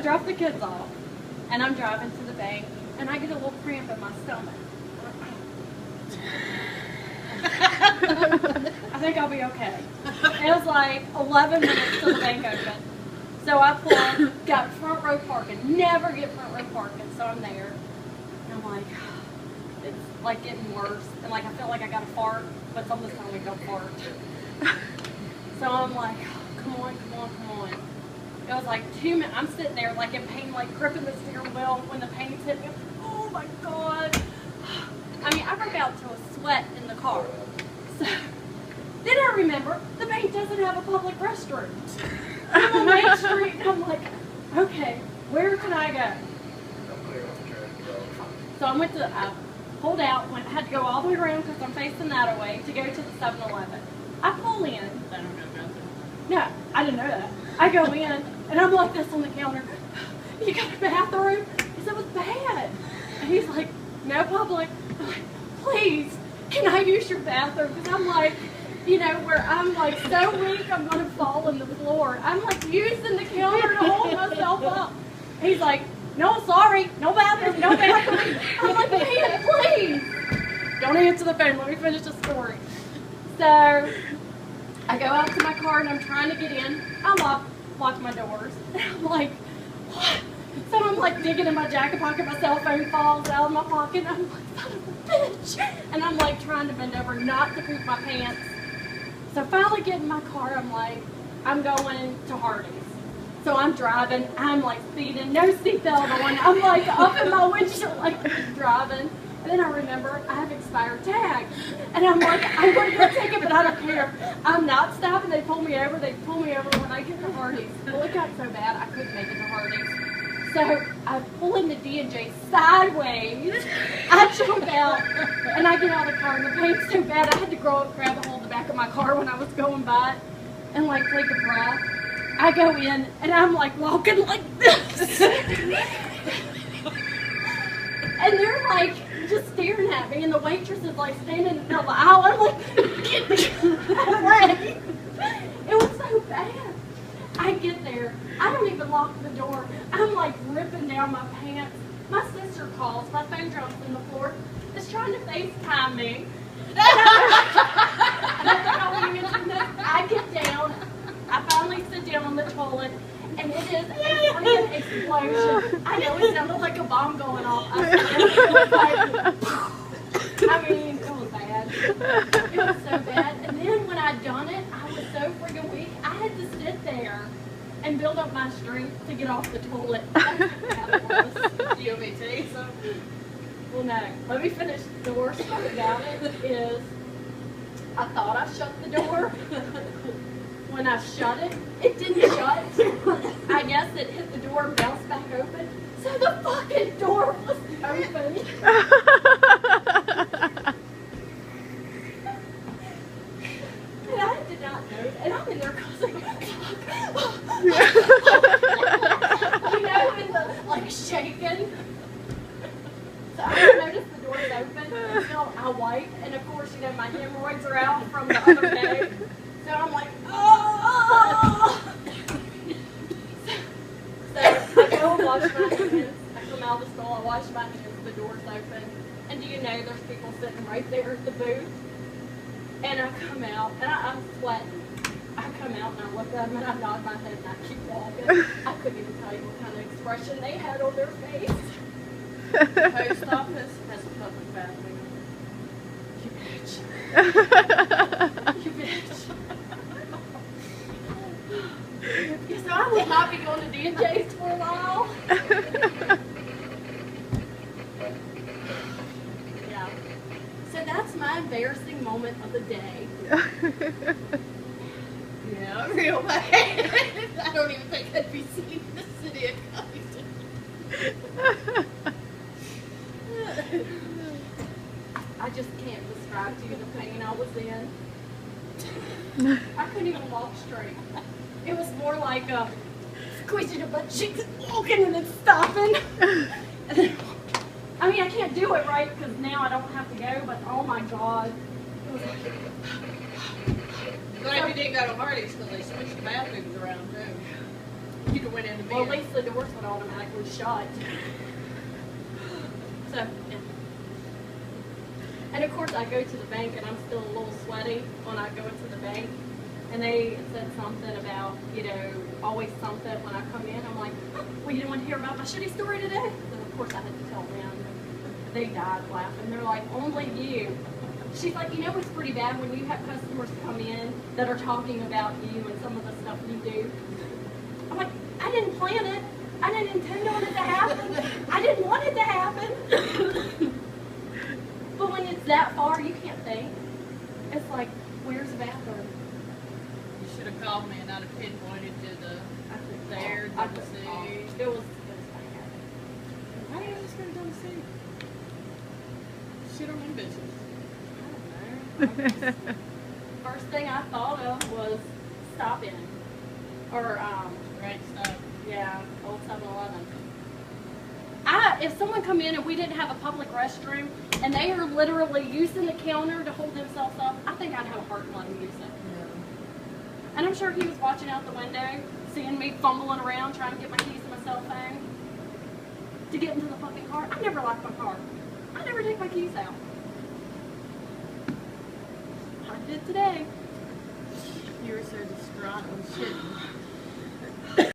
I drop the kids off, and I'm driving to the bank, and I get a little cramp in my stomach. I think I'll be okay. It was like 11 minutes till the bank opened. So I pulled, got front row parking. Never get front row parking, so I'm there. And I'm like, it's like getting worse. And like I feel like I got to fart, but something's telling me don't fart. So I'm like, come on. It was like 2 minutes. I'm sitting there like in pain, like gripping the steering wheel when the pain's hit me. Oh my God. I mean, I broke out to a sweat in the car. So then I remember the bank doesn't have a public restroom. I'm on Main Street and I'm like, okay, where can I go? So I went to, I pulled out, had to go all the way around because I'm facing that way to go to the 7-Eleven. I pull in. No, I didn't know that. I go in and I'm like this on the counter. You got a bathroom? He said, it was bad. And he's like, no public. I'm like, please, can I use your bathroom? Because I'm like, you know, where I'm like so weak I'm going to fall on the floor. I'm like using the counter to hold myself up. He's like, no, sorry, no bathroom, no bathroom. I'm like, man, please. Don't answer the phone. Let me finish the story. So I go out to my car and I'm trying to get in. I lock my doors. And I'm like, what? So I'm like digging in my jacket pocket. My cell phone falls out of my pocket. I'm like, son of a bitch. And I'm like trying to bend over not to poop my pants. So finally get in my car. I'm like, I'm going to Hardee's. So I'm driving. I'm like speeding, no seatbelt on. I'm like up in my windshield, like driving. And then I remember I have expired tag. And I'm like, I'm going to get a ticket, but I don't care. I'm not stopping. They pull me over. They pull me over when I get to Hardee's. Well, it got so bad I couldn't make it to Hardee's. So I pull into D&J sideways. I jump out and I get out of the car and the pain's so bad I had to grab a hold of the back of my car when I was going by it and like take a breath. I go in and I'm like walking like this. And they're like just staring at me and the waitress is like standing in the middle of the aisle. I'm like, get me away. It was so bad. I get there. I don't even lock the door. I'm like ripping down my pants. My sister calls. My phone drops on the floor. Is trying to FaceTime me. I get down. I finally sit down on the toilet, and it is a freaking explosion. I know it sounded like a bomb going off. I mean, it was bad. It was so bad. And then when I done it, I was so freaking weak. I had to sit there and build up my strength to get off the toilet. That's how it was. Do you want me to tell you something? Well, no. Let me finish. The worst part about it is I thought I shut the door. When I shut it, it didn't shut. I guess it hit the door and bounced back open. So the fucking door was open. And I did not know. And I'm in there causing you know, in the like shaking. So I noticed the door's open until I wipe, and of course, you know, my hemorrhoids are out from the other day. So I'm like, oh! So I go and wash my hands. I come out of the stall, I wash my hands, the door's open. And do you know there's people sitting right there at the booth? And I come out, and I'm sweating. I come out and I look at them and I nod my head and I keep walking. I couldn't even tell you what kind of expression they had on their face. The post office has a public bathroom. You bitch. You bitch. So I will not be going to D&J's for a while. Yeah. So that's my embarrassing moment of the day. Yeah, real bad. I don't even think I'd be seen in the city of Covington. I just can't describe to you the pain I was in. I couldn't even walk straight. It was more like squeezing a butt cheeks, walking and then stopping. And then, I mean, I can't do it right because now I don't have to go, but oh my God. It was like, But if you didn't go to Hardee's, because they switched the bathrooms around too. You could went in the Well, at mirror. least the doors would automatically shut. So, yeah. And of course, I go to the bank and I'm still a little sweaty when I go into the bank. And they said something about, you know, always something when I come in. I'm like, oh, well, you didn't want to hear about my shitty story today? And of course, I had to tell them. They died laughing. They're like, only you. She's like, you know, it's pretty bad when you have customers come in that are talking about you and some of the stuff you do. I'm like, I didn't plan it. I didn't intend on it to happen. I didn't want it to happen. But when it's that far, you can't think. It's like, where's the bathroom? You should have called me and I'd have pinpointed to the there, I double couldn't C. call. It was bad. Why did I just go to double C? Shit on them bitches. I don't know. First thing I thought of was stop in. Or, Great stuff. yeah, old 7-Eleven. If someone come in and we didn't have a public restroom and they are literally using the counter to hold themselves up, I think I'd have a heart and let them use it. And I'm sure he was watching out the window, seeing me fumbling around trying to get my keys to my cell phone to get into the fucking car. I never lock my car. I never take my keys out. I did today. You were so distraught and shit.